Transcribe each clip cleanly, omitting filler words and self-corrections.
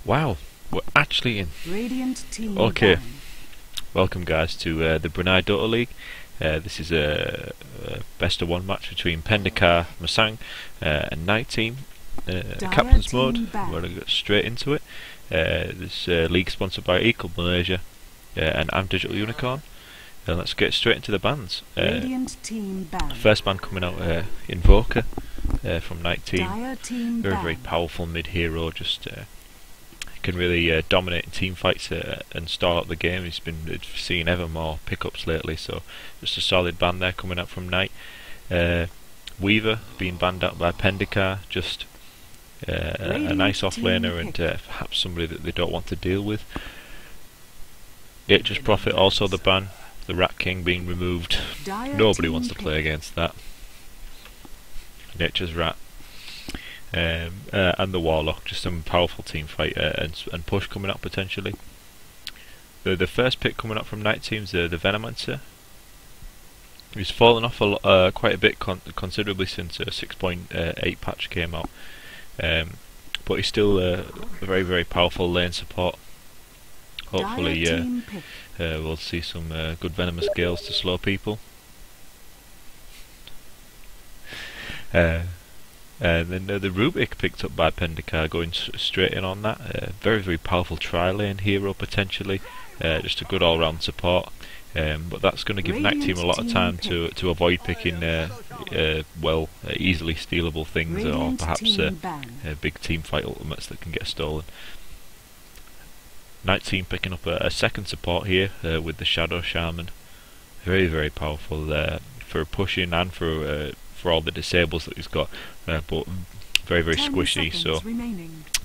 Wow, we're actually in. Radiant team Okay, ban. welcome guys to the Brunei Dota League. This is a best of one match between Pendekar, Musangz and KNIGHTTEAM. Captain's mode, we're going to get straight into it. This league sponsored by Equal Malaysia and I'm Digital Unicorn. Let's get straight into the bans. Radiant team ban. First ban coming out, Invoker from KNIGHTTEAM. Dire team Very ban. powerful mid hero, just can really dominate in team fights and start up the game. He's been seeing ever more pickups lately, so just a solid ban there coming out from Knight. Weaver being banned out by Pendekar, just a nice offlaner and perhaps somebody that they don't want to deal with. Just Profit also the ban. The Rat King being removed. Dire Nobody team wants to play against that. Nature's Rat. And the Warlock, just some powerful team fight and push coming up potentially. The first pick coming up from KNIGHTTEAM's the Venomancer. He's fallen off quite a bit considerably since 6.8 patch came out, but he's still a very powerful lane support. Hopefully we'll see some good venomous gales to slow people. And then the Rubik picked up by Pendekar, going straight in on that. Very powerful tri-lane hero potentially, just a good all-round support. But that's going to give KNIGHTTEAM a lot of time to avoid picking easily stealable things, or perhaps big team fight ultimates that can get stolen. KNIGHTTEAM picking up a second support here with the Shadow Shaman. Very powerful for pushing and for all the disables that he's got, but very squishy, so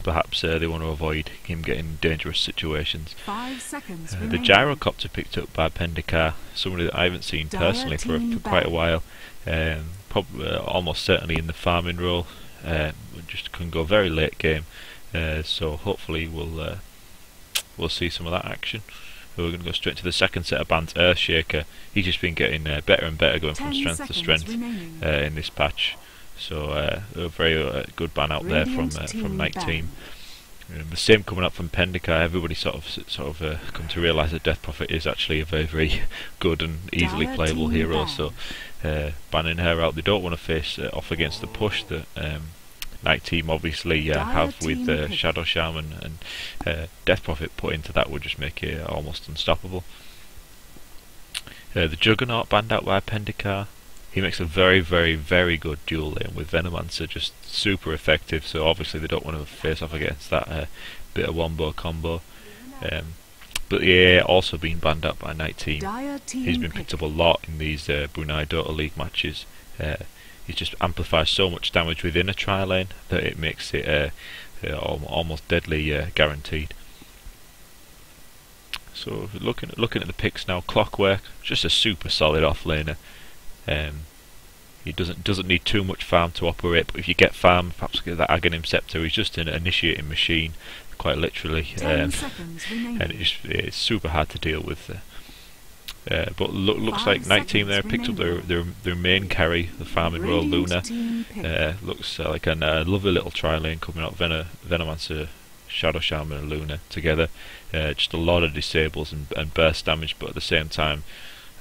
perhaps they want to avoid him getting in dangerous situations. 5 seconds The Gyrocopter picked up by Pendekar, somebody that I haven't seen personally for quite a while, probably almost certainly in the farming role, just can go very late game, so hopefully we'll see some of that action. We're going to go straight to the second set of bans. Earthshaker, he's just been getting better and better, going from strength to strength in this patch. So a very good ban out there from KNIGHTTEAM. The same coming up from Pendekar. Everybody sort of come to realise that Death Prophet is actually a very good and easily playable hero. So banning her out. They don't want to face off against the push that KNIGHTTEAM obviously have with Shadow Shaman, and Death Prophet put into that would just make it almost unstoppable. The Juggernaut banned out by Pendekar. He makes a very good dual lane with Venomancer, just super effective, so obviously they don't want to face off against that bit of wombo combo. But yeah, also been banned out by KNIGHTTEAM. He's been picked up a lot in these Brunei Dota League matches. He just amplifies so much damage within a tri-lane that it makes it almost deadly guaranteed. So looking at the picks now, Clockwork, just a super solid offlaner. He doesn't need too much farm to operate, but if you get farm, perhaps get that Aghanim Scepter, he's just an initiating machine, quite literally, and it's super hard to deal with. But looks like KNIGHTTEAM there picked up their main carry, the farming role Luna. Looks like a lovely little tri-lane coming out, Venomancer, Shadow Shaman and Luna together. Just a lot of disables and burst damage, but at the same time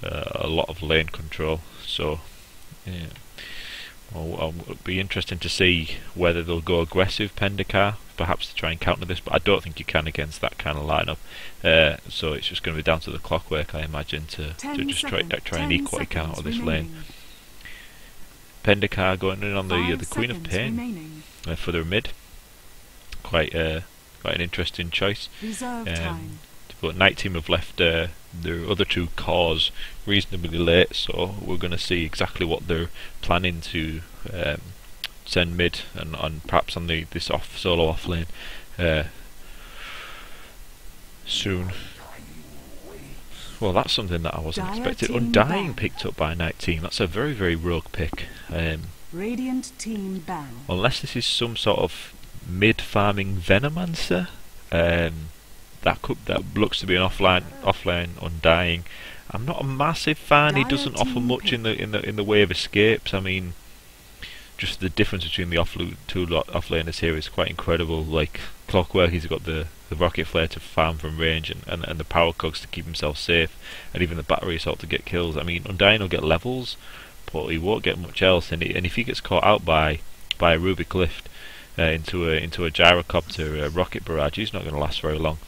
a lot of lane control. So yeah, it'll be interesting to see whether they'll go aggressive Pendekar, perhaps to try and counter this, but I don't think you can against that kind of lineup. So it's just going to be down to the Clockwork, I imagine, to just try and eke what he can out of this lane. Pendekar going in on the Queen of Pain for their mid. Quite an interesting choice. But KNIGHTTEAM have left their other two cores reasonably late, so we're going to see exactly what they're planning to send mid and perhaps on this solo off lane soon. Well, that's something that I wasn't expecting. Undying picked up by KNIGHTTEAM. That's a very rogue pick. Radiant team ban. Unless this is some sort of mid farming Venomancer. That looks to be an offline Undying. I'm not a massive fan. He doesn't offer much in the way of escapes. I mean, just the difference between the two offlaners here is quite incredible. Like Clockwork, he's got the rocket flare to farm from range, and the power cogs to keep himself safe, and even the battery assault to get kills. I mean, Undying will get levels, but he won't get much else. And if he gets caught out by a Rubik lift into a gyrocopter, a rocket barrage, he's not going to last very long.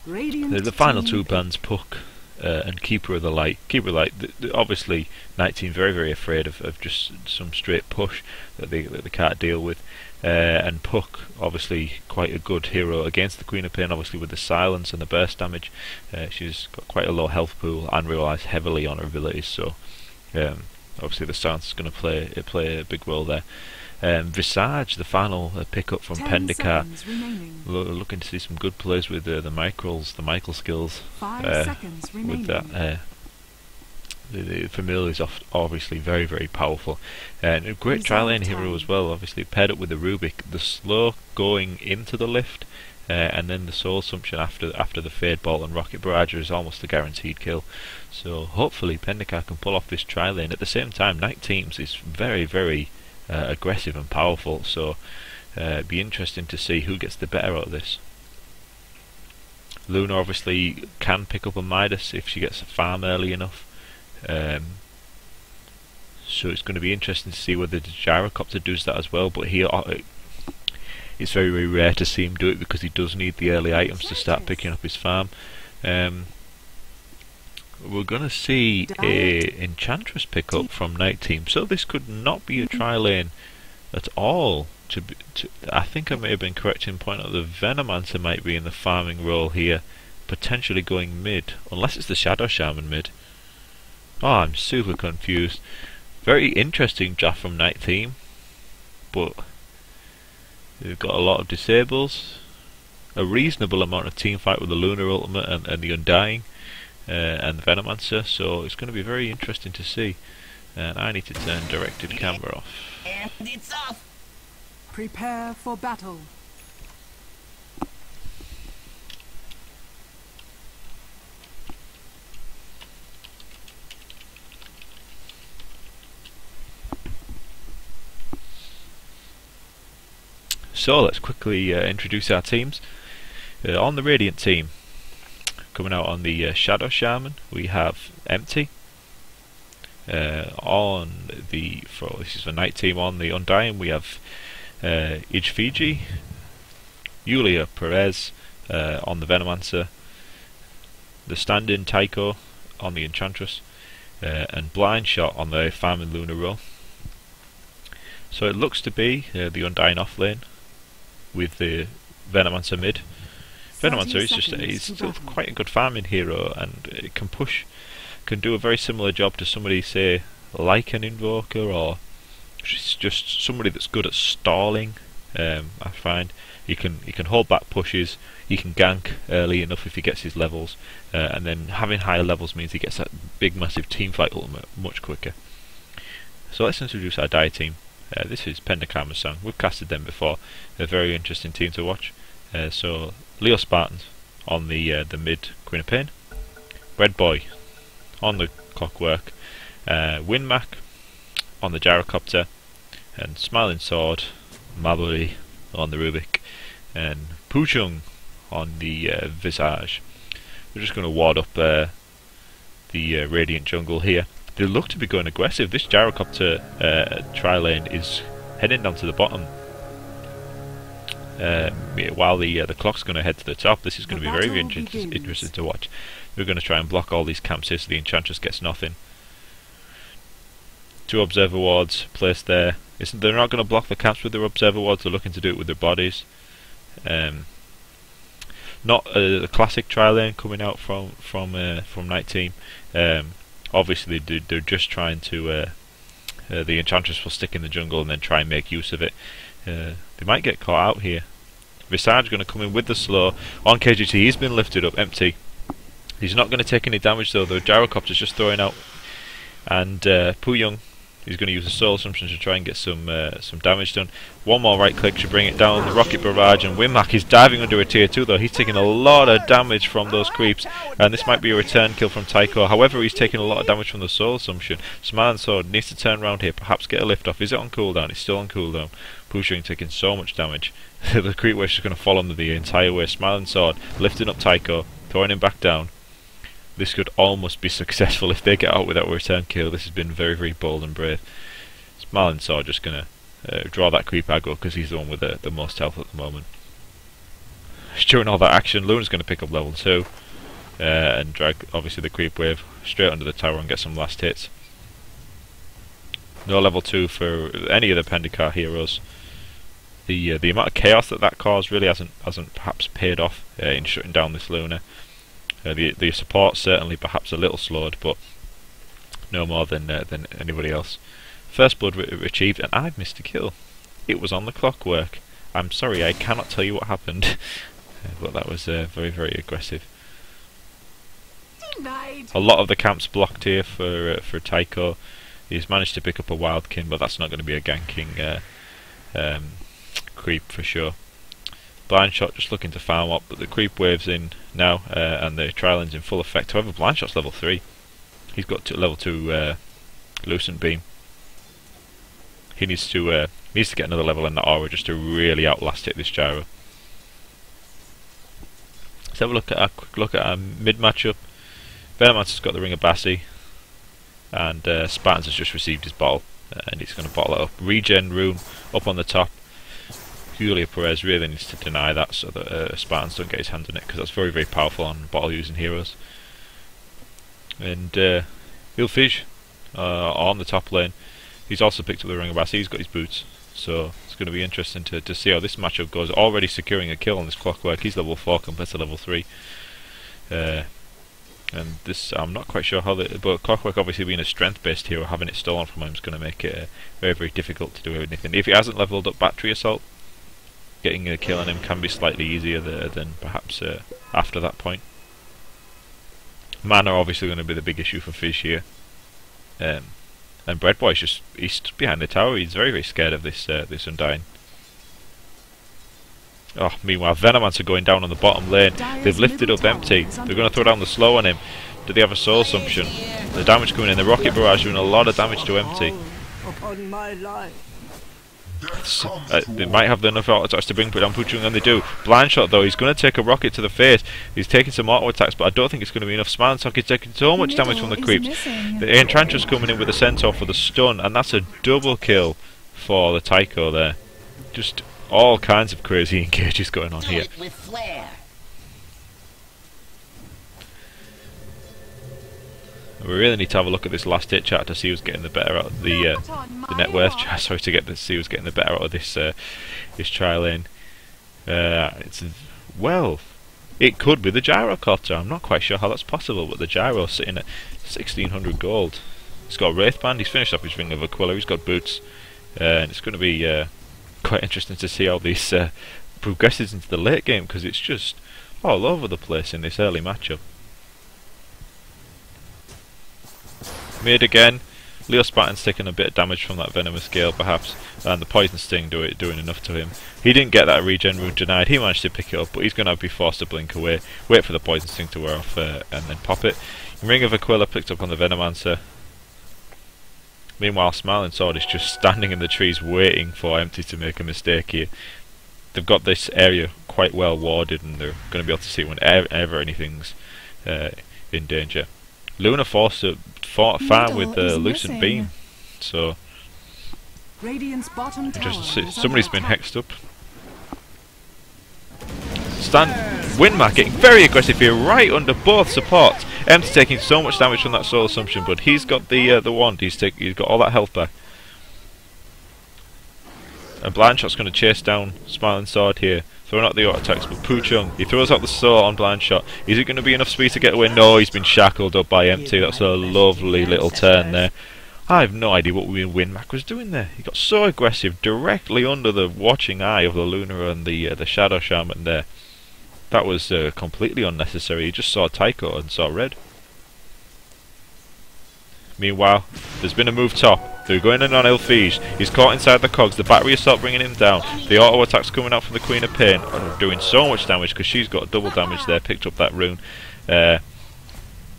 The final two bands, Puck and Keeper of the Light. Keeper of the Light, obviously, Night Team very, very afraid of just some straight push that they can't deal with. And Puck, obviously, quite a good hero against the Queen of Pain, obviously with the silence and the burst damage. She's got quite a low health pool and relies heavily on her abilities, so obviously the silence is going to play a big role there. Visage, the final pickup from Pendekar. Looking to see some good plays with the Michael skills. 5 seconds remaining. With that, the familiar is obviously very, very powerful, and a great tri-lane hero as well. Obviously paired up with the Rubik, the slow going into the lift, and then the soul assumption after the Fade Bolt and Rocket Barrage is almost a guaranteed kill. So hopefully Pendekar can pull off this tri-lane. At the same time, Night Teams is very, very aggressive and powerful, so it'd be interesting to see who gets the better out of this. Luna obviously can pick up a Midas if she gets a farm early enough, so it's going to be interesting to see whether the gyrocopter does that as well, but it's very, very rare to see him do it because he does need the early items to start picking up his farm. We're going to see a Enchantress pick up from Night Team, so this could not be a tri-lane at all. I think I may have been correct in pointing out the Venomancer might be in the farming role here, potentially going mid, unless it's the Shadow Shaman mid. Oh, I'm super confused. Very interesting draft from Night Team, but they've got a lot of disables, a reasonable amount of team fight with the Lunar Ultimate and the Undying, and the Venomancer, so it's going to be very interesting to see. And I need to turn directed camera off. And it's off. Prepare for battle. So let's quickly introduce our teams. On the Radiant team, coming out on the Shadow Shaman, we have Empty. This is the Night Team. On the Undying, we have Ijfiji, Yulia Perez on the Venomancer, the stand-in Tycho on the Enchantress, and Blind Shot on the Farming Lunar role. So it looks to be the Undying off lane with the Venomancer mid. Venomancer he's still quite a good farming hero, and it can do a very similar job to somebody, say, like an Invoker, or just somebody that's good at stalling. I find he can hold back pushes, he can gank early enough if he gets his levels, and then having higher levels means he gets that big massive team fight ultimate much quicker. So let's introduce our Dire team. This is Pendekar Musangz. We've casted them before. They're a very interesting team to watch. So Leo Spartans on the mid Queen of Pain, Red Boy on the Clockwork, Winmac on the Gyrocopter, and Smiling Sword, Maburi on the Rubik, and Puchung on the Visage. We're just going to ward up the Radiant jungle here. They look to be going aggressive. This Gyrocopter tri-lane is heading down to the bottom, while the clock's going to head to the top. This is going to be very, very interesting to watch. We're going to try and block all these camps here so the Enchantress gets nothing. 2 Observer Wards placed there. They're not going to block the camps with their Observer Wards, they're looking to do it with their bodies. Not a classic tri-lane coming out from Night Team. Obviously they're just trying to the Enchantress will stick in the jungle and then try and make use of it. They might get caught out here. Visage going to come in with the slow on KGT. He's been lifted up. Empty. He's not going to take any damage though. The Gyrocopter's just throwing out, and Puyung, he's going to use the Soul Assumption to try and get some damage done. One more right click should bring it down. The Rocket Barrage, and Winmac is diving under a tier 2 though. He's taking a lot of damage from those creeps, and this might be a return kill from Tycho. However, he's taking a lot of damage from the Soul Assumption. Smiling Sword needs to turn around here, perhaps get a lift off. Is it on cooldown? It's still on cooldown. Pushing, taking so much damage. The creep wave is going to fall under the entire way. Smiling Sword lifting up Tycho, throwing him back down. This could almost be successful if they get out without a return kill. This has been very, very bold and brave. Smiling Sword just going to draw that creep aggro because he's the one with the most health at the moment. During all that action, Luna's going to pick up level 2 and drag obviously the creep wave straight under the tower and get some last hits. No level 2 for any of the Pendekar heroes. The amount of chaos that caused really hasn't perhaps paid off in shutting down this Luna. The support certainly perhaps a little slowed, but no more than anybody else. First blood achieved, and I've missed a kill. It was on the clockwork. I'm sorry, I cannot tell you what happened, but that was very, very aggressive. Denied. A lot of the camp's blocked here for Tycho. He's managed to pick up a wildkin, but that's not going to be a ganking creep for sure. Blind Shot just looking to farm up, but the creep wave's in now, and the trialin's in full effect. However, Blind Shot's level 3. He's got level 2 Lucent Beam. He needs to get another level in that aura just to really outlast it, this gyro. Let's have a quick look at our mid matchup. Venomancer's got the Ring of Bassi, and Spartans has just received his bottle, and he's going to bottle it up. Regen rune up on the top. Julia Perez really needs to deny that so that Spartans don't get his hand on it, because that's very, very powerful on bottle using heroes. And Ilfij on the top lane. He's also picked up the Ring of Bassi. He's got his boots, so it's going to be interesting to see how this matchup goes. Already securing a kill on this clockwork. He's level 4 compared to level 3. And this, I'm not quite sure how but Clockwork obviously being a strength-based hero, having it stolen from him is going to make it very, very difficult to do anything. If he hasn't leveled up Battery Assault, getting a kill on him can be slightly easier than perhaps after that point. Mana obviously going to be the big issue for Fish here. And Breadboy's he's behind the tower. He's very, very scared of this Undying. Oh, meanwhile, Venomancer going down on the bottom lane. They've lifted up Empty. They're going to throw down the slow on him. Do they have a soul assumption? The damage coming in. The rocket barrage doing a lot of damage to Empty. They might have enough auto attacks to bring down Puchung, and they do. Blind Shot though, he's going to take a rocket to the face. He's taking some auto attacks, but I don't think it's going to be enough. Smiling Sock is taking so much damage from the creeps. The Enchantress coming in with a Centaur for the stun, and that's a double kill for the Tycho there. Just all kinds of crazy engages going on here. We really need to have a look at this last hit chart to see who's getting the better out of the net worth chart. Sorry, to see who's getting the better out of this tri lane. Well, it could be the Gyrocopter. I'm not quite sure how that's possible, but the Gyro's sitting at 1600 gold. He's got a Wraith Band. He's finished off his Ring of Aquila. He's got boots, and it's going to be quite interesting to see how this progresses into the late game, because it's just all over the place in this early matchup. Mid again. Leo Spartan's taking a bit of damage from that Venomous Gale perhaps, and the Poison Sting doing enough to him. He didn't get that regen rune denied. He managed to pick it up, but he's going to be forced to blink away, wait for the Poison Sting to wear off, and then pop it. Ring of Aquila picked up on the Venomancer. Meanwhile, Smiling Sword is just standing in the trees waiting for Empty to make a mistake here. They've got this area quite well warded, and they're going to be able to see whenever anything's in danger. Luna forced to farm with the Lucent Beam, so somebody's been hexed up. Windmark getting very aggressive here, right under both supports. Empty taking so much damage from that Soul Assumption, but he's got the wand. He's got all that health back. And Blind Shot's going to chase down Smiling Sword here, throwing out the auto attacks, but Puchung, he throws out the Soul on Blind Shot. Is it going to be enough speed to get away? No, he's been shackled up by Empty. That's a lovely little turn there. I have no idea what Windmark was doing there. He got so aggressive directly under the watching eye of the Luna and the Shadow Shaman there. That was completely unnecessary. He just saw Tycho and saw red. Meanwhile, there's been a move top. They're going in on Ilfij. He's caught inside the cogs. The Battery Assault bringing him down. The auto attack's coming out from the Queen of Pain, doing so much damage because she's got double damage there. Picked up that rune, and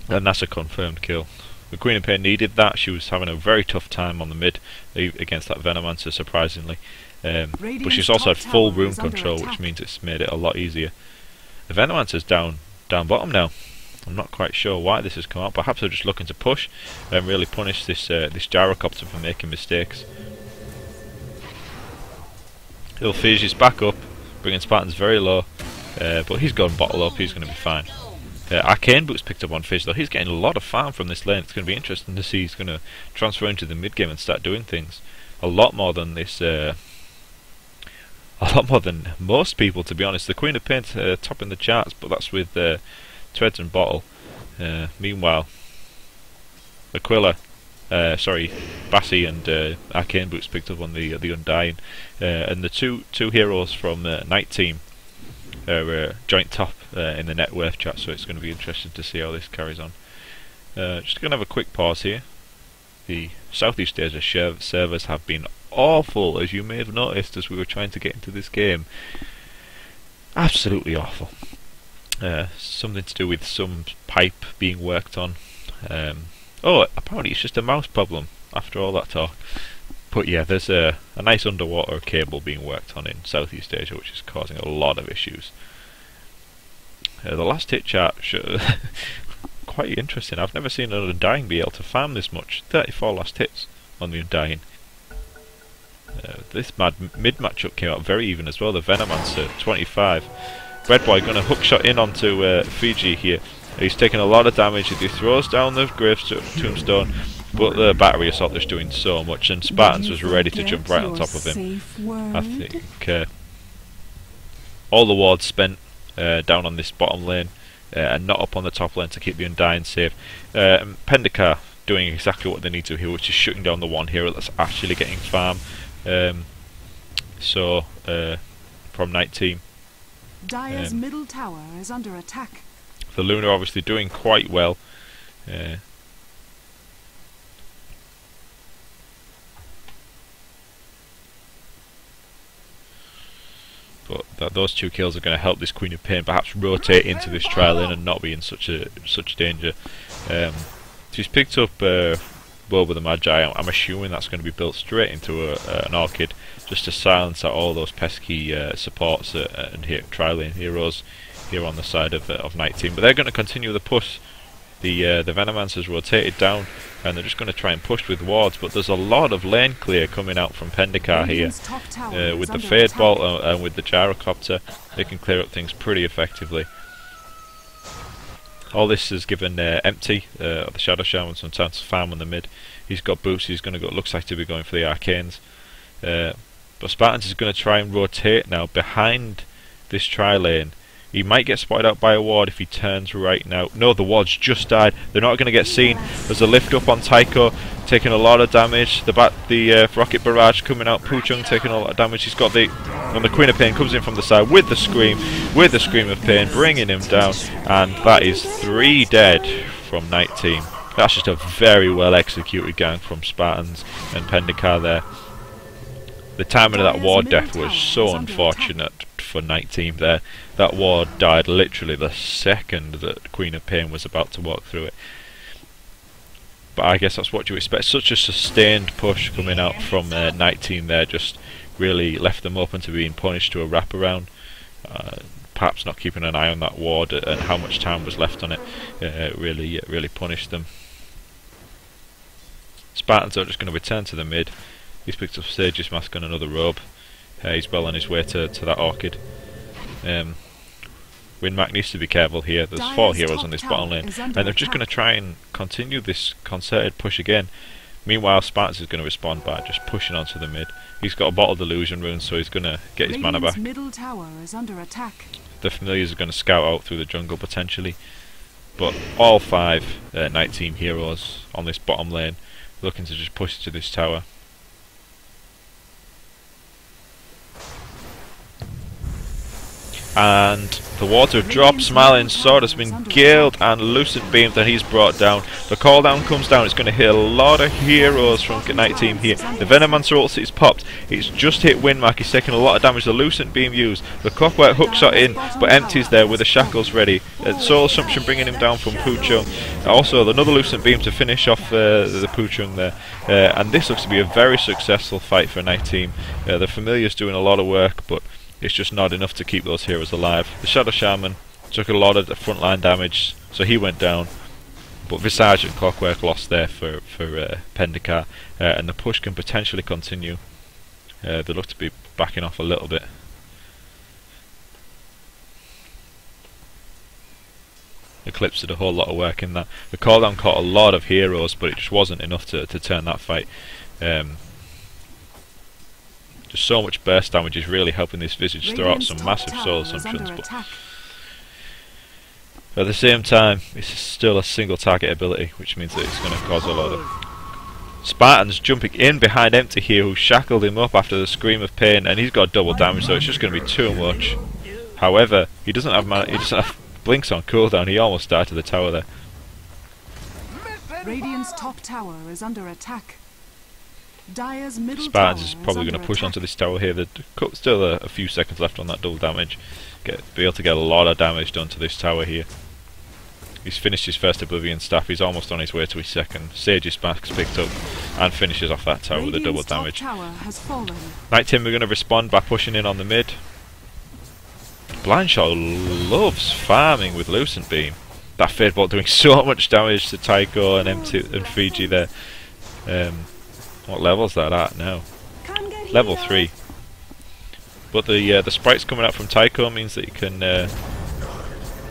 that's a confirmed kill. The Queen of Pain needed that. She was having a very tough time on the mid against that Venomancer, surprisingly. but she's also had full room control, which means it's made it a lot easier. The Venomancer's down bottom now. I'm not quite sure why this has come out. Perhaps they're just looking to push and really punish this this gyrocopter for making mistakes. Ilfige is back up, bringing Spartans very low, but he's gone bottle up. He's going to be fine. Arcane Boots picked up on Fizz though. He's getting a lot of farm from this lane. It's going to be interesting to see. He's going to transfer into the mid game and start doing things a lot more than this. A lot more than most people, to be honest. The Queen of Paint topping the charts, but that's with Treads and Bottle. Meanwhile, Aquila, Bassi and Arcane Boots picked up on the Undying, and the two heroes from Night Team are joint top in the net worth chat. So it's going to be interesting to see how this carries on. Just going to have a quick pause here. The Southeast Asia servers have been awful, as you may have noticed as we were trying to get into this game. Absolutely awful. Something to do with some pipe being worked on. Oh, apparently it's just a mouse problem after all that talk. But yeah, there's a nice underwater cable being worked on in Southeast Asia, which is causing a lot of issues. The last hit chart quite interesting. I've never seen an Undying be able to farm this much. 34 last hits on the Undying. This mid matchup came out very even as well. The Venomancer 25. Redboy going to hookshot in onto Fiji here. He's taking a lot of damage as he throws down the Tombstone, but the Battery Assault is doing so much, and Spartans was ready to jump right on top of him. I think all the wards spent down on this bottom lane and not up on the top lane to keep the Undying safe. Pendekar doing exactly what they need to here, which is shutting down the one hero that's actually getting farm. From Night Team. Dire's middle tower is under attack. The Luna obviously doing quite well. But those two kills are going to help this Queen of Pain perhaps rotate into this trial lane and not be in such danger. She's picked up Bow with the Magi. I'm assuming that's going to be built straight into an Orchid, just to silence out all those pesky supports and trial lane heroes here on the side of Night Team. But they're going to continue the push. The Venomancer's rotated down, and they're just going to try and push with wards. But there's a lot of lane clear coming out from Pendekar here. With the Fade Bolt and with the Gyrocopter, they can clear up things pretty effectively. All this is given Empty, the Shadow Shaman, some time to farm on the mid. He's got boots. He's going to go. Looks like to be going for the Arcanes. But Spartans is going to try and rotate now behind this tri lane. He might get spotted out by a ward if he turns right now. No, the ward's just died. They're not going to get seen. There's a lift up on Tycho, taking a lot of damage. The rocket barrage coming out. Poochung taking a lot of damage. He's got and the Queen of Pain comes in from the side with the scream of pain, bringing him down. And that is 3 dead from Night Team. That's just a very well executed gang from Spartans and Pendekar there. The timing of that ward death was so unfortunate for Night Team there. That ward died literally the second that Queen of Pain was about to walk through it. But I guess that's what you expect. Such a sustained push coming out from Night Team there just really left them open to being punished to a wraparound. Perhaps not keeping an eye on that ward and how much time was left on it really punished them. Spartans are just going to return to the mid. He's picked up Sage's Mask and another robe. He's well on his way to that Orchid. Winmac needs to be careful here. There's 4 heroes on this bottom lane, and they're just going to try and continue this concerted push again. Meanwhile, Spartans is going to respond by just pushing onto the mid. He's got a Bottled Illusion rune, so he's going to get his mana back. Middle tower is under attack. The Familiars are going to scout out through the jungle potentially, but all 5 Night Team heroes on this bottom lane looking to just push to this tower. and the water drops. Smiling Sword has been gilled and Lucent Beam that he's brought down. The call down comes down. It's going to hit a lot of heroes from Knight Team here. The Venomancer ulti is popped. It's just hit Windmark. He's taking a lot of damage. The Lucent Beam used. The Clockwork hook shot in, but Empty's there with the shackles ready. Soul Assumption bringing him down from Poochung. Also another Lucent Beam to finish off the Poochung there. And this looks to be a very successful fight for Knight Team. The Familiar's doing a lot of work, but it's just not enough to keep those heroes alive. The Shadow Shaman took a lot of the frontline damage, so he went down. But Visage and Clockwork lost there for Pendekar, and the push can potentially continue. They look to be backing off a little bit. Eclipse did a whole lot of work in that. The call down caught a lot of heroes, but it just wasn't enough to turn that fight. Just so much burst damage is really helping this Visage throw out some massive soul assumptions, but at the same time it's still a single target ability, which means that it's going to cause a lot of... Spartan's jumping in behind Empty here, who shackled him up after the Scream of Pain, and he's got double damage, so it's just going to be too much. However, he doesn't have Blinks on cooldown. He almost died to the tower there. Radiant's top tower is under attack. Dire's middle Spartans tower is probably going to push onto this tower here. There's still a few seconds left on that double damage. Be able to get a lot of damage done to this tower here. He's finished his first Oblivion Staff. He's almost on his way to his second. Sage's Max picked up and finishes off that tower with a double damage. Knight Team are going to respond by pushing in on the mid. Blindshot loves farming with Lucent Beam. That Fade Bolt doing so much damage to Tycho and Empty and Fiji there. What level's that at now? Level 3. But the sprites coming out from Tycho means that you can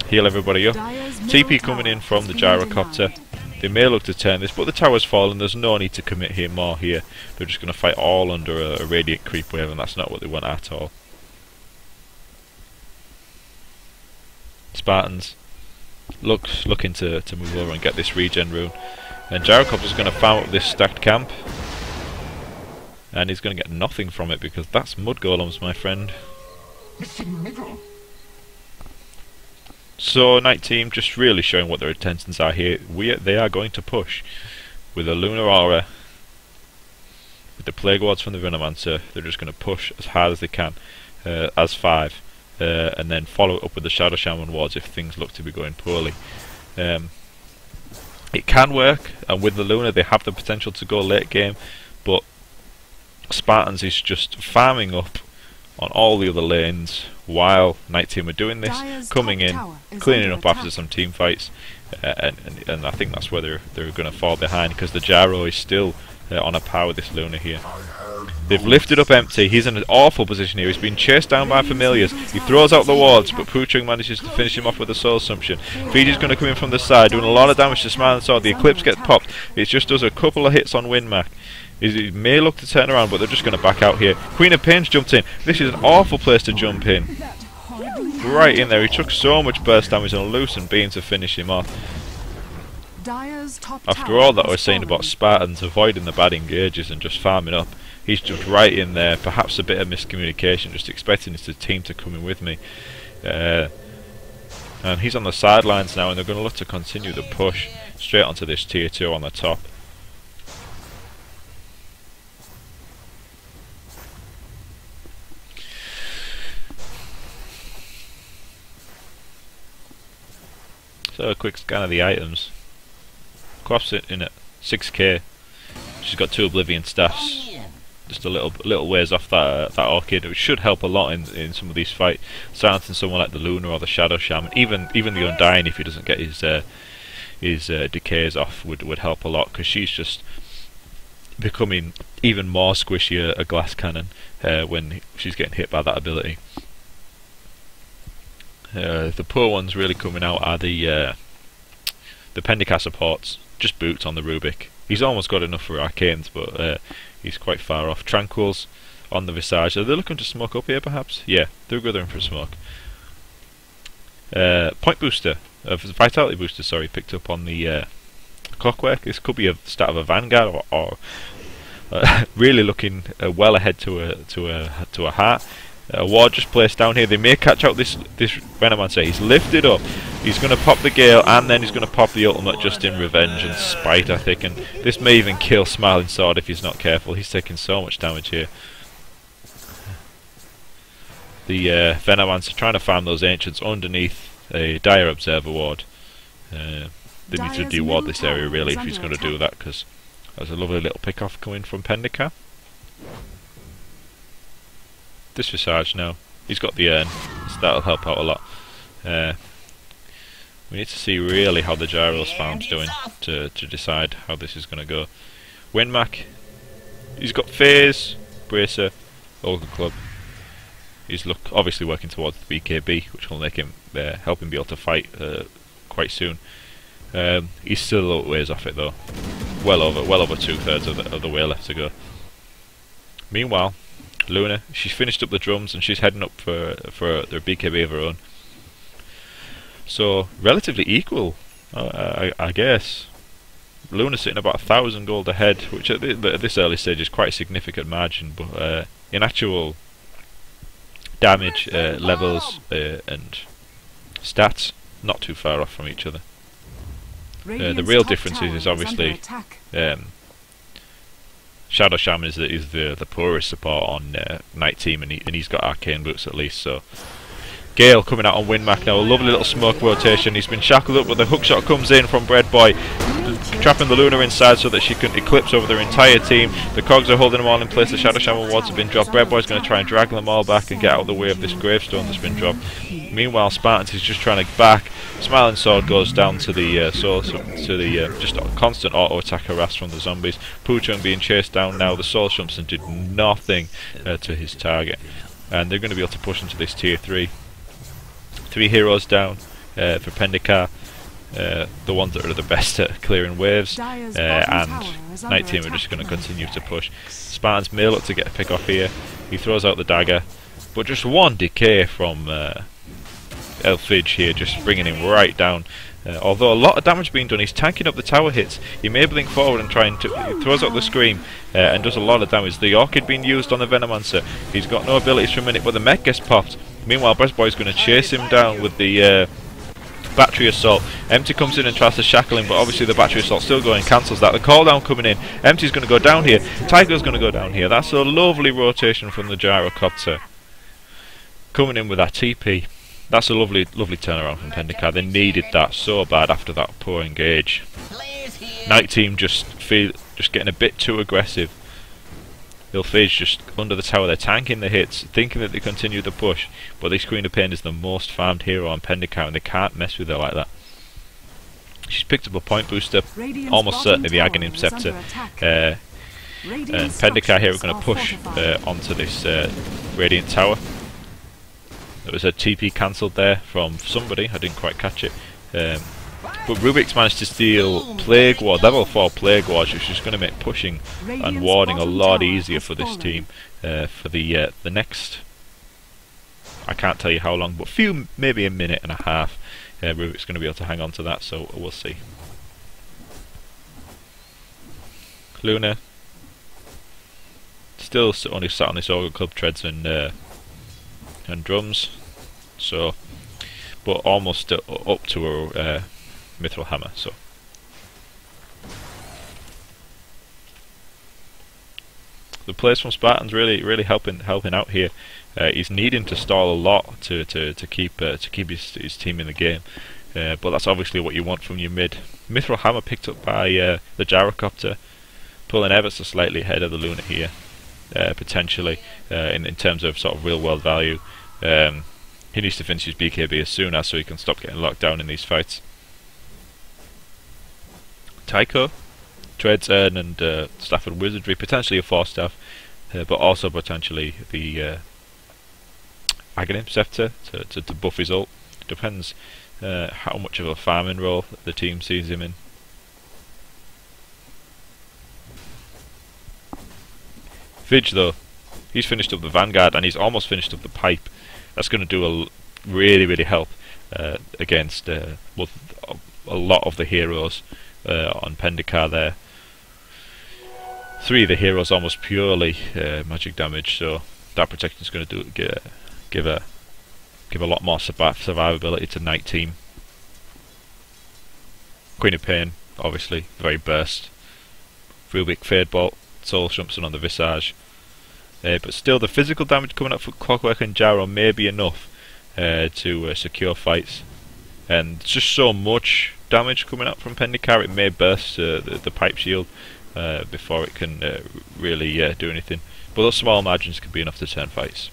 heal everybody up. TP coming in from the Gyrocopter. They may look to turn this, but the tower's fallen. There's no need to commit here more here. They're just going to fight all under a Radiant Creep Wave, and that's not what they want at all. Spartans looking to move over and get this regen rune. And Gyrocopter's going to farm up this stacked camp. And he's going to get nothing from it because that's mud golems, my friend. So Knight Team just really showing what their intentions are here. They are going to push with a Lunar Aura, with the Plague Wards from the Venomancer. They're just going to push as hard as they can, as 5, and then follow it up with the Shadow Shaman wards if things look to be going poorly. It can work, and with the Lunar they have the potential to go late game, but Spartans is just farming up on all the other lanes while Knight Team are doing this, coming in, cleaning up after some team fights, and I think that's where they're going to fall behind, because the Gyro is still on a par with this Luna here. They've lifted up Empty. He's in an awful position here. He's been chased down by Familiars. He throws out the wards, but Poochung manages to finish him off with a Soul Assumption. Fiji's going to come in from the side, doing a lot of damage to Smiling Sword. The Eclipse gets popped. It just does a couple of hits on Windmark. He may look to turn around, but they're just going to back out here. Queen of Pain's jumped in. This is an awful place to jump in. Right in there. He took so much burst damage and a Lucent Beam to finish him off. After all that I was saying about Spartans avoiding the bad engages and just farming up, he's jumped right in there. Perhaps a bit of miscommunication, just expecting his team to come in with me. And he's on the sidelines now, and they're going to look to continue the push straight onto this tier 2 on the top. So a quick scan of the items. Crops it in at 6k. She's got 2 Oblivion Staffs. Just a little ways off that Orchid, which should help a lot in some of these fights. Silencing someone like the Lunar or the Shadow Shaman, even the Undying, if he doesn't get his decays off, would help a lot, because she's just becoming even more squishy a glass cannon when she's getting hit by that ability. The poor ones really coming out are the Pendekar supports, just boots on the Rubik. He's almost got enough for Arcanes, but he's quite far off. Tranquils on the Visage. Are they looking to smoke up here, perhaps? Yeah, they're going for a smoke. Point booster, Vitality booster, sorry, picked up on the Clockwork. This could be a start of a Vanguard, or really looking well ahead to a heart. A ward just placed down here. They may catch out this Venomancer. He's lifted up. He's going to pop the Gale, and then he's going to pop the ultimate just in revenge and spite, I think. And this may even kill Smiling Sword if he's not careful. He's taking so much damage here. The Venomancer trying to farm those Ancients underneath a Dire Observer ward. They need to deward this area really if he's going to do that, because there's a lovely little pick-off coming from Pendekar. This Visage now. He's got the urn, so that'll help out a lot. We need to see really how the Gyro's farm's doing to decide how this is going to go. Winmac, he's got Phase, Bracer, Ogre Club. He's obviously working towards the BKB, which will make him help him be able to fight quite soon. He's still a little ways off it though. Well over 2/3 of the way left to go. Meanwhile, Luna, she's finished up the drums and she's heading up for their BKB of her own. So relatively equal, I guess. Luna's sitting about 1,000 gold ahead, which at this early stage is quite a significant margin, but in actual damage, levels, and stats, not too far off from each other. The real difference is obviously Shadow Shaman is the poorest support on Night Team, and he's got Arcane Boots at least. So Gale coming out on Winmac now, a lovely little smoke rotation. He's been shackled up, but the hookshot comes in from Breadboy, trapping the Luna inside so that she can eclipse over their entire team. The cogs are holding them all in place. The Shadow Shaman wards have been dropped. Breadboy's going to try and drag them all back and get out of the way of this gravestone that's been dropped. Meanwhile, Spartans is just trying to back. Smiling Sword goes down to the just a constant auto attack harass from the zombies. Poochung being chased down now. The Soul Shumpson did nothing to his target, and they're going to be able to push into this tier 3. 3 heroes down for Pendekar. The ones that are the best at clearing waves, and Night Team are just going to continue to push. Spartans may look to get a pick off here. He throws out the dagger, but just one decay from Elfidge here, just bringing him right down. Although a lot of damage being done, he's tanking up the tower hits. He may blink forward and trying to. He throws out the scream and does a lot of damage. The Orchid being used on the Venomancer. He's got no abilities for a minute, but the mech gets popped. Meanwhile, Breastboy's going to chase him down with the Battery Assault. Empty comes in and tries to shackle him, but obviously the Battery Assault still going, cancels that. The call down coming in. Empty's going to go down here. Tiger's going to go down here. That's a lovely rotation from the Gyrocopter. Coming in with that TP. That's a lovely turnaround from Pendekar. They needed that so bad after that poor engage. Night Team just getting a bit too aggressive. Ilphage just under the tower. They're tanking the hits, thinking that they continue the push, but this Queen of Pain is the most farmed hero on Pendekar, and they can't mess with her like that. She's picked up a point booster, almost certainly the Aghanim Scepter. And Pendekar here are going to push onto this Radiant Tower. There was a TP cancelled there from somebody, I didn't quite catch it. But Rubik's managed to steal Plague Ward, level 4 Plague Ward, which is going to make pushing and warding a lot easier for this team for the next, I can't tell you how long, but maybe a minute and a half. Rubik's going to be able to hang on to that, so we'll see. Luna still only sat on this Ogre Club treads and drums, so, but almost up to her Mithril Hammer. So the plays from Spartan's really helping out here. He's needing to stall a lot to keep his team in the game, but that's obviously what you want from your mid. Mithril Hammer picked up by the Gyrocopter, pulling ever so slightly ahead of the Luna here, potentially in terms of sort of real world value. He needs to finish his BKB as soon as, so he can stop getting locked down in these fights. Tycho trades Urn and Stafford Wizardry, potentially a 4-staff, but also potentially the Aghanim Scepter to buff his ult. Depends how much of a farming role the team sees him in. Vidge though, he's finished up the Vanguard and he's almost finished up the Pipe. That's going to do really help against a lot of the heroes on Pendekar there. 3 of the heroes almost purely magic damage, so that protection is going to give a lot more survivability to Knight Team. Queen of Pain, obviously, very burst. Rubik Fade Bolt, Soul Shumpson on the Visage. But still, the physical damage coming up for Clockwork and Gyro may be enough to secure fights. And just so much damage coming up from Pendekar, it may burst the pipe shield before it can really do anything. But those small margins could be enough to turn fights.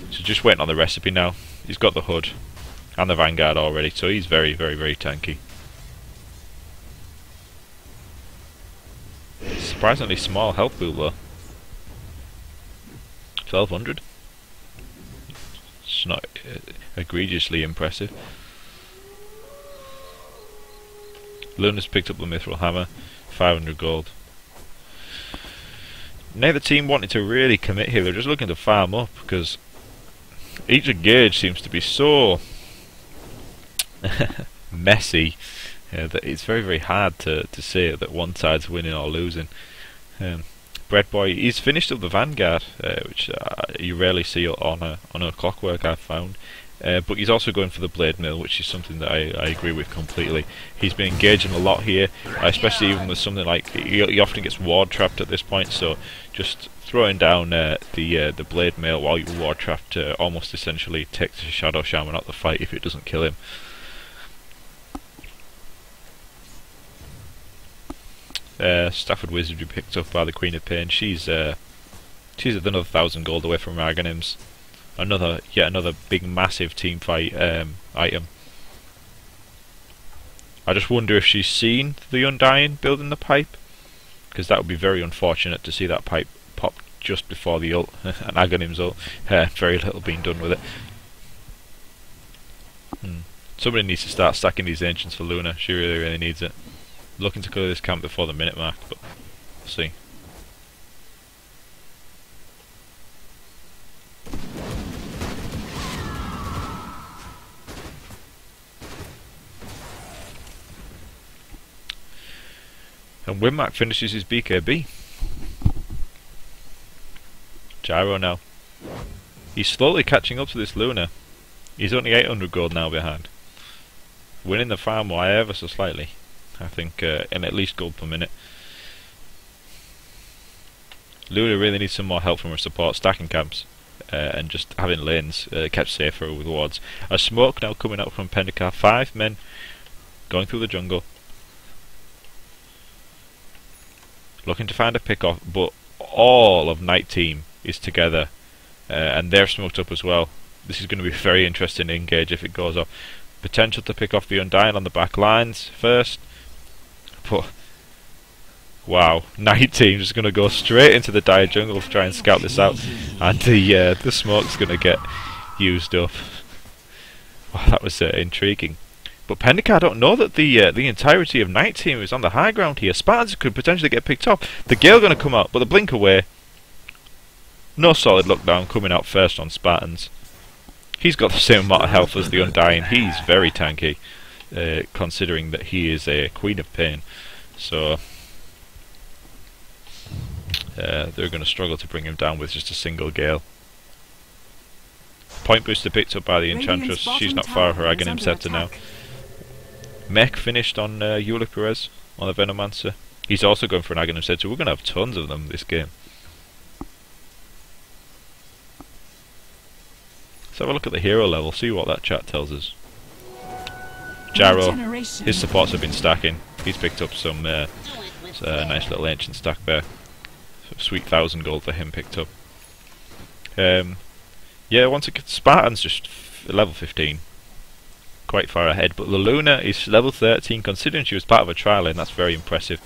So just waiting on the recipe now. He's got the HUD and the Vanguard already, so he's very, very, very tanky. Surprisingly small health pool though. 1200. It's not egregiously impressive. Luna's picked up the Mithril Hammer, 500 gold. Neither team wanted to really commit here, they're just looking to farm up because each engage seems to be so messy that it's very, very hard to say that one side's winning or losing. Breadboy, he's finished up the Vanguard, which you rarely see on a Clockwork, I've found. But he's also going for the Blade Mill, which is something that I agree with completely. He's been engaging a lot here, especially even with something like he often gets ward trapped at this point. So just throwing down the Blade Mail while you're ward trapped almost essentially takes the Shadow Shaman out the fight if it doesn't kill him. Stafford Wizardry picked up by the Queen of Pain. She's another 1,000 gold away from Arganims. Yet another big massive team fight item. I just wonder if she's seen the Undying building the pipe, because that would be very unfortunate to see that pipe pop just before the ult, an Aghanim's ult. Very little being done with it. Somebody needs to start stacking these Ancients for Luna. She really, really needs it. Looking to clear this camp before the minute mark, but we'll see. And Winmark finishes his BKB. Gyro now. He's slowly catching up to this Luna. He's only 800 gold now behind. Winning the farm by ever so slightly. I think in at least gold per minute. Luna really needs some more help from her support, stacking camps and just having lanes kept safer with wards. A smoke now coming up from Pendekar. 5 men going through the jungle, looking to find a pick-off, but all of Knight Team is together and they're smoked up as well. This is going to be very interesting to engage if it goes off. Potential to pick off the Undying on the back lines first. But wow, Knight Team just going to go straight into the dire jungle to try and scout this out, and the smoke's going to get used up. Wow, that was intriguing. But Pendekar don't know that the entirety of Knight Team is on the high ground here. Spartans could potentially get picked up. The Gale going to come out, but the blink away. No solid lockdown coming out first on Spartans. He's got the same amount of health as the Undying. He's very tanky, considering that he is a Queen of Pain. So they're going to struggle to bring him down with just a single Gale. Point booster picked up by the Enchantress. She's not far of her Aghanim Scepter now. Mech finished on Eula Perez on the Venomancer. He's also going for an Aghanim Scepter. We're going to have tons of them this game. Let's have a look at the hero level, see what that chat tells us. Gyro, his supports have been stacking. He's picked up some nice little ancient stack there. Sweet 1,000 gold for him picked up. Yeah, once again, Spartan's just level 15. Quite far ahead, but the Luna is level 13, considering she was part of a trial lane. That's very impressive.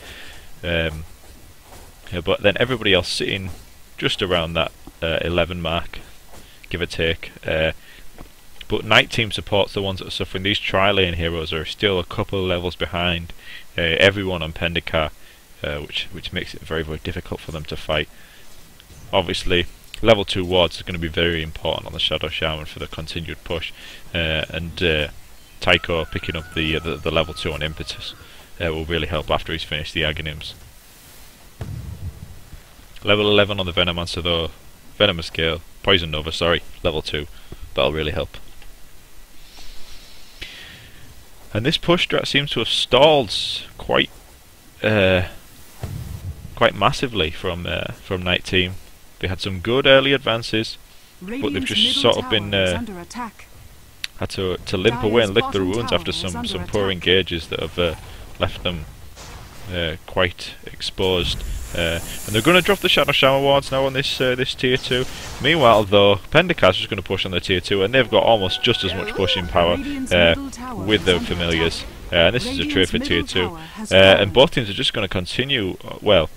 Yeah, but then everybody else sitting just around that 11 mark, give or take. But Knight Team supports the ones that are suffering. These tri-lane heroes are still a couple of levels behind everyone on Pendekar, which makes it very, very difficult for them to fight. Obviously, level 2 wards is going to be very important on the Shadow Shaman for the continued push, and Tycho picking up the level 2 on Impetus will really help after he's finished the Aghanims. Level 11 on the Venomancer though, Venomous Gale, Poison Nova, sorry, level 2. That'll really help. And this push strat seems to have stalled quite massively from Night Team. They had some good early advances, but they've just sort of been had to limp away and lick the wounds after some poor engages that have left them quite exposed. And they're going to drop the Shadow Shower wards now on this tier 2. Meanwhile, though, Pendekar's just going to push on the tier 2, and they've got almost just as much pushing power with their familiars. And this is a trade for tier 2. And both teams are just going to continue. Well,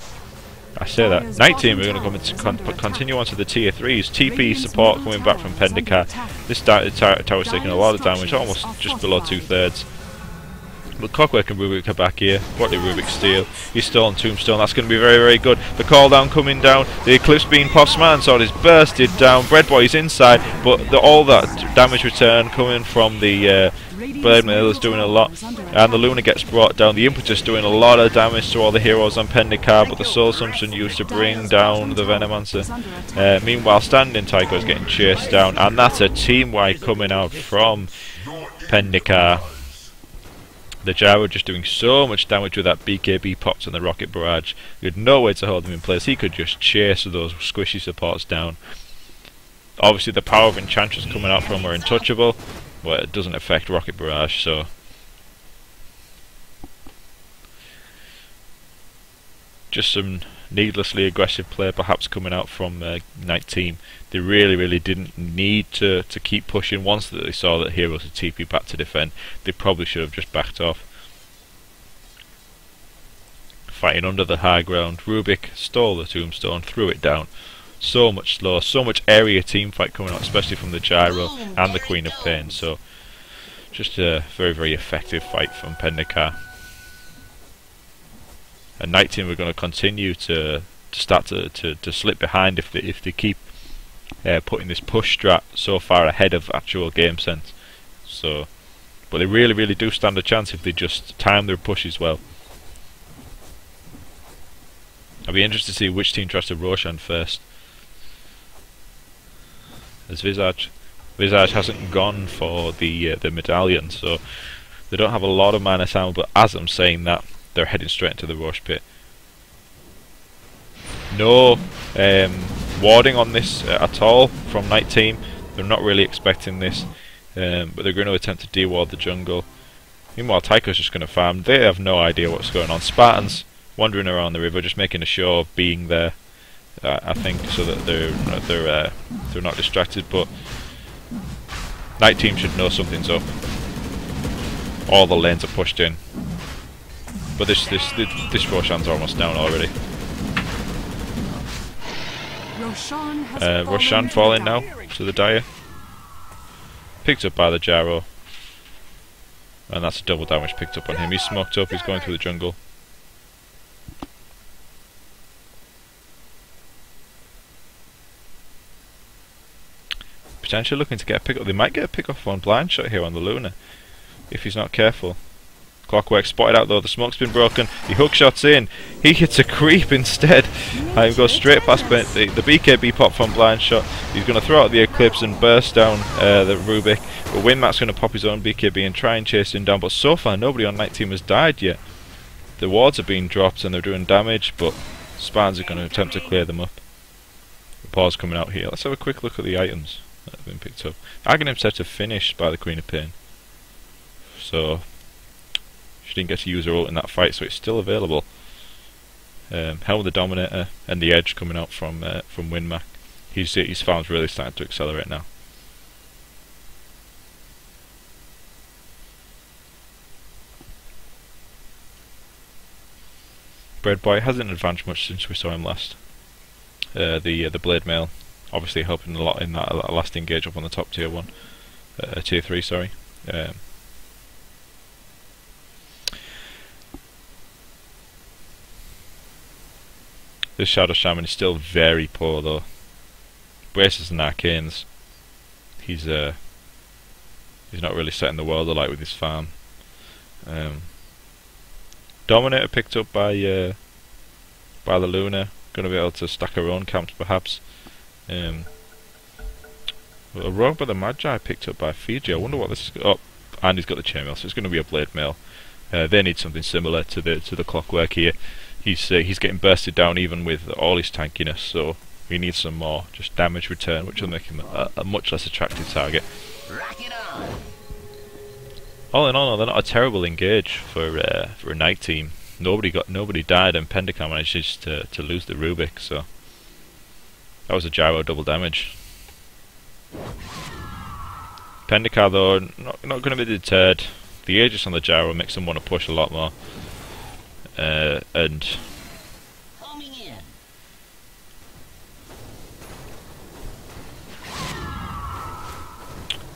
I say that. Night Team are going to continue on to the tier 3s. TP support coming back from Pendekar. This tower's taking a lot of damage, almost just below 2/3. But Clockwork and Rubik are back here. What did Rubik steal? He's stolen Tombstone. That's going to be very, very good. The call down coming down. The Eclipse Beam pops. Man sword is bursted down. Breadboy's inside, but all that damage return coming from the Blade Mail is doing a lot. And the Luna gets brought down. The Impetus doing a lot of damage to all the heroes on Pendekar, but the Soul Assumption used to bring down the Venomancer. Meanwhile, Standing Tycho is getting chased down, and that's a team-wide coming out from Pendekar. The Gyro just doing so much damage with that BKB pops and the Rocket Barrage. He had no way to hold him in place. He could just chase those squishy supports down. Obviously the power of Enchantress coming out from her Untouchable, but it doesn't affect Rocket Barrage, so... just some needlessly aggressive play perhaps coming out from Night Team. They really didn't need to keep pushing. Once that they saw that heroes had TP back to defend, they probably should have just backed off. Fighting under the high ground, Rubik stole the Tombstone, threw it down. So much slow, so much area team fight coming out, especially from the Gyro and the Queen of Pain. So just a very effective fight from Pendekar. And Night Team are going to continue to start to slip behind if they keep putting this push strat so far ahead of actual game sense. So, but they really do stand a chance if they just time their pushes well. I'll be interested to see which team tries to Roshan first. As Visage hasn't gone for the medallion, so they don't have a lot of mana sound. But as I'm saying that, they're heading straight into the Rosh Pit. No warding on this at all from Night Team. They're not really expecting this, but they're going to attempt to deward the jungle. Meanwhile, Tycho's just going to farm. They have no idea what's going on. Spartans wandering around the river, just making a show of being there, I think, so that they're not distracted. But Night Team should know something's up. All the lanes are pushed in. But this Roshan's almost down already. Roshan falling now to the Dire. Picked up by the Gyro. And that's a double damage picked up on him. He's smoked up, he's going through the jungle. Potentially looking to get a pick up. They might get a pick off on Blind Shot here on the Luna, if he's not careful. Clockwork spotted out though, the smoke's been broken, he hookshots in, he hits a creep instead, and goes straight past the BKB pop from Blind Shot. He's going to throw out the Eclipse and burst down the Rubik, but Winmat's going to pop his own BKB and try and chase him down, but so far nobody on Night Team has died yet. The wards are being dropped and they're doing damage, but Spans are going to attempt to clear them up. The pause coming out here. Let's have a quick look at the items that have been picked up. Aghanim set to finish by the Queen of Pain, so she didn't get to use her ult in that fight, so it's still available. Helm of the Dominator and the Edge coming out from Winmac. His farm's really starting to accelerate now. Breadboy hasn't advanced much since we saw him last. The Blade Mail obviously helping a lot in that last engage up on the top tier 1, tier 3, sorry. This Shadow Shaman is still very poor though. Braces and Arcanes. He's not really setting the world alight with his farm. Dominator picked up by the Luna. Going to be able to stack her own camps perhaps. A rogue by the Magi picked up by Fiji. I wonder what this is. Oh, and he's got the chainmail, so it's going to be a blade mail. They need something similar to the clockwork here. He's getting bursted down even with all his tankiness, so he needs some more just damage return, which will make him a much less attractive target. All in all, they're not a terrible engage for a night team. Nobody died, and Pendekar manages to lose the Rubik, so that was a gyro double damage. Pendekar though, not going to be deterred. The Aegis on the gyro makes them want to push a lot more, and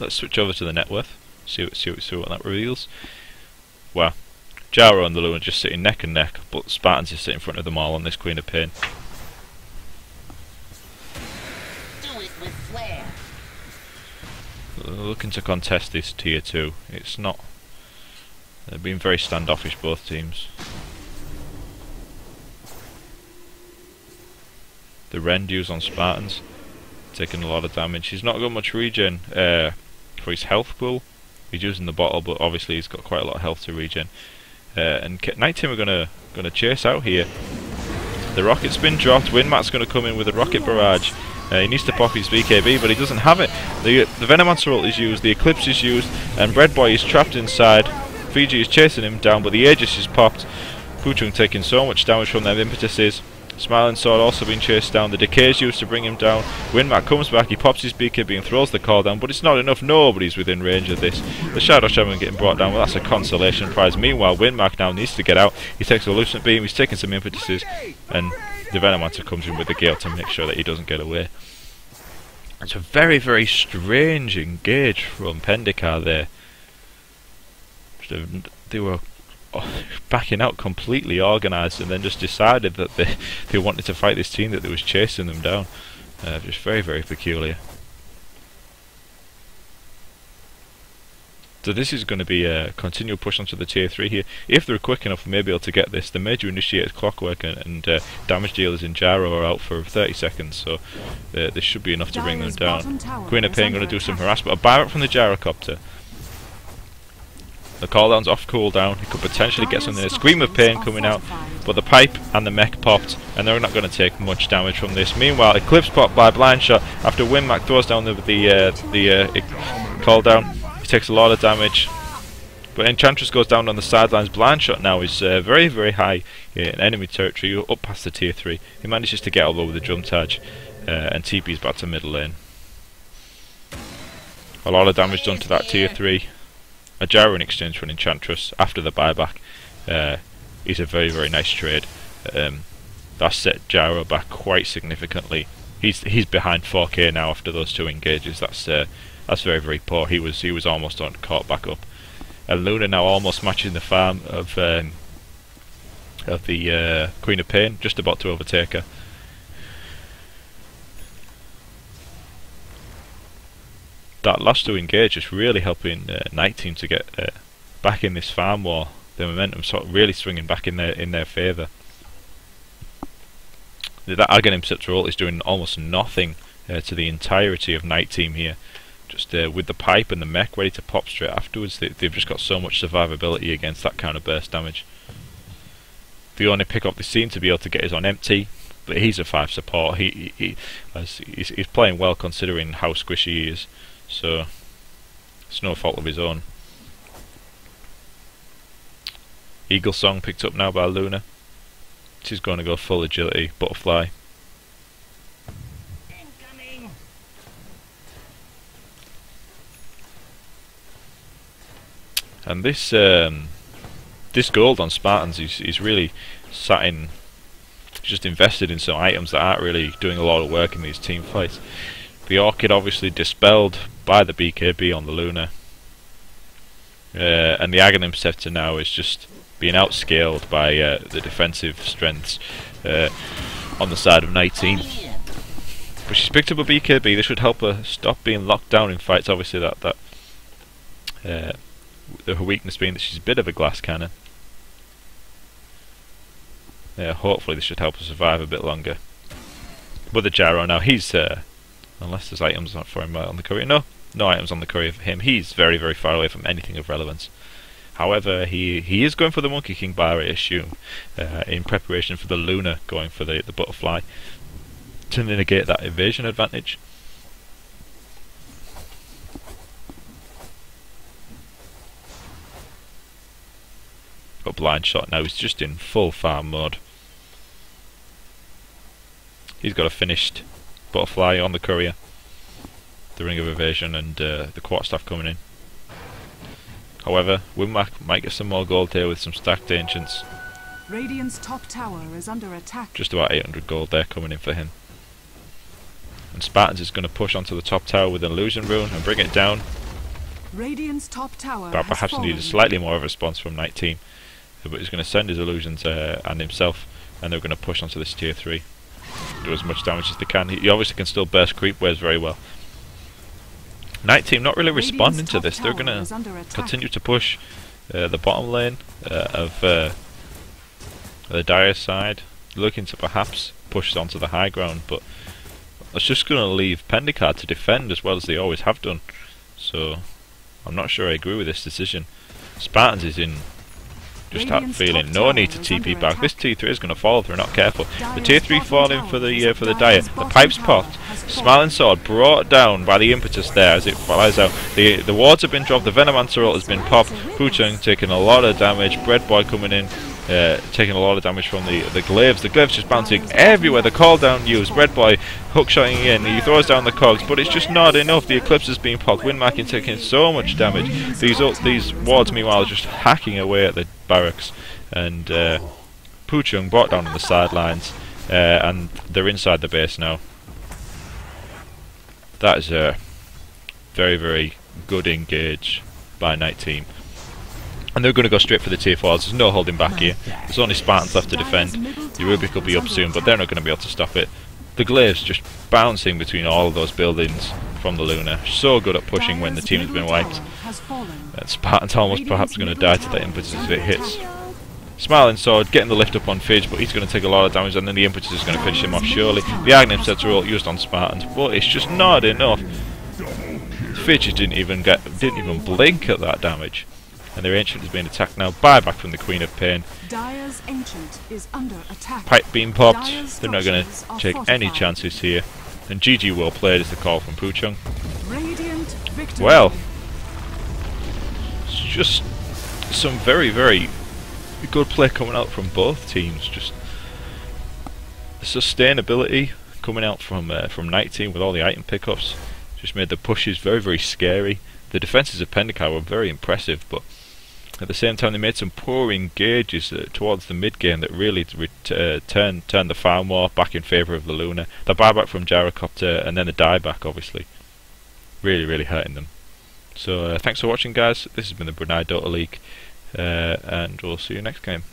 let's switch over to the net worth. See what that reveals. Wow, gyro and the Luna just sitting neck and neck, but Spartans just sit in front of them all on this Queen of Pain. Looking to contest this tier 2. It's not. They've been very standoffish, both teams. The Rendu's on Spartans, taking a lot of damage. He's not got much regen for his health pool. He's using the bottle, but obviously he's got quite a lot of health to regen. And KNIGHTTEAM are gonna chase out here. The rocket's been dropped. Winmat's gonna come in with a rocket barrage. He needs to pop his BKB, but he doesn't have it. The Venomancer ult is used, the Eclipse is used, and Breadboy is trapped inside. Fiji is chasing him down, but the Aegis is popped. Puchung taking so much damage from their impetuses. Smiling Sword also being chased down. The Decay is used to bring him down. Winmat comes back, he pops his BKB and throws the call down, but it's not enough. Nobody's within range of this. The Shadow Shaman getting brought down, well, that's a consolation prize. Meanwhile, Winmat now needs to get out. He takes a Lucent Beam, he's taking some impetuses, and the Venomancer comes in with the Gale to make sure that he doesn't get away. It's a very, very strange engage from Pendekar there. They were backing out completely organised, and then just decided that they wanted to fight this team that was chasing them down. Just very, very peculiar. So this is going to be a continual push onto the tier 3 here. If they're quick enough, they may be able to get this. The major initiated clockwork and damage dealers in gyro are out for 30 seconds, so this should be enough to bring them down. Queen of Pain going to do some harassment. A Barret from the gyrocopter. The cooldown's off cooldown. He could potentially get something. A Scream of Pain coming out, but the pipe and the mech popped, and they're not going to take much damage from this. Meanwhile, Eclipse popped by Blind Shot after Winmac throws down the cooldown. He takes a lot of damage, but Enchantress goes down on the sidelines. Blind Shot now is very, very high in enemy territory, up past the tier 3. He manages to get all over the drum tag, and TP's back to middle lane. A lot of damage done to that tier 3. A gyro in exchange for an Enchantress after the buyback is a very, very nice trade. That set gyro back quite significantly. He's behind 4k now after those two engages. That's very, very poor. He was almost caught back up. And Luna now almost matching the farm of the Queen of Pain, just about to overtake her. That last two engage is really helping KNIGHTTEAM to get back in this farm war. The momentum sort of really swinging back in their favour. That Aghanim Scepter ult is doing almost nothing to the entirety of KNIGHTTEAM here. Just with the pipe and the mech ready to pop straight afterwards, they've just got so much survivability against that kind of burst damage. The only pickup they seem to be able to get is on Empty, but he's a 5 support. He's playing well considering how squishy he is. So it's no fault of his own. Eagle Song picked up now by Luna. She's going to go full agility, butterfly. Incoming. And this gold on Spartans is really just invested in some items that aren't really doing a lot of work in these team fights. The Orchid obviously dispelled by the BKB on the Luna, and the Aghanim Scepter now is just being outscaled by the defensive strengths on the side of KNIGHTTEAM. But she's picked up a BKB. This should help her stop being locked down in fights. Obviously, her weakness being that she's a bit of a glass cannon. Hopefully, this should help her survive a bit longer. But the gyro now, he's Unless there's items for him on the courier. No items on the courier for him. He's very, very far away from anything of relevance. However, he is going for the Monkey King bar, I assume, in preparation for the Luna, going for the butterfly to negate that evasion advantage. Got blind shot now. He's just in full farm mode. He's got a finished butterfly on the courier, the ring of evasion, and the quarterstaff coming in. However, Winmac might get some more gold here with some stacked ancients. Radiant's top tower is under attack. Just about 800 gold there coming in for him. And Spartans is going to push onto the top tower with an illusion rune and bring it down. Radiant's top tower But perhaps needed slightly more of a response from Night Team. But he's going to send his illusions and himself, and they're going to push onto this tier 3. Do as much damage as they can. He obviously can still burst creep waves very well. Night Team not really responding to this. They're going to continue to push the bottom lane of the Dire side, looking to perhaps push onto the high ground, but it's just going to leave Pendekar to defend as well as they always have done. So I'm not sure I agree with this decision. Spartans is in just that feeling no need to TP back. This T3 is going to fall if they're not careful. The tier 3 falling for the Dire. The pipes popped. Smiling Sword brought down by the impetus there as it flies out. The wards have been dropped. The Venomancer ult has been popped. Puchung taking a lot of damage. Bread Boy coming in, taking a lot of damage from the glaives. The glaives just bouncing everywhere. The call down used. Bread Boy hookshotting in. He throws down the cogs, but it's just not enough. The Eclipse is being popped. Windmaking taking so much damage. These wards meanwhile are just hacking away at the barracks, and Puchung brought down on the sidelines, and they're inside the base now. That is a very, very good engage by Night Team. And they're going to go straight for the tier 4s. There's no holding back here. There's only Spartans left to defend. The Rubik will be up soon, but they're not going to be able to stop it. The glaives just bouncing between all of those buildings from the Luna. So good at pushing when the team has been wiped. And Spartan's almost perhaps going to die to that impetus if it hits. Smiling Sword getting the lift up on Fidge, but he's going to take a lot of damage, and then the impetus is going to finish him off surely. The Aghanim Scepter ult used on Spartans, but it's just not enough. Fidge didn't even blink at that damage. And their Ancient is being attacked now. Buyback from the Queen of Pain. Dire's Ancient is under attack. Pipe being popped. They're not going to take any chances here. And GG well played is the call from Puchung. Well, it's just some very, very good play coming out from both teams. Just the sustainability coming out from Night Team with all the item pickups just made the pushes very, very scary. The defences of Pendekar were very impressive, but at the same time they made some poor engages towards the mid game that really turned the farm war back in favour of the Luna. The buyback from Gyrocopter and then the dieback obviously really, really hurting them. So thanks for watching, guys. This has been the Brunei Dota League, and we'll see you next game.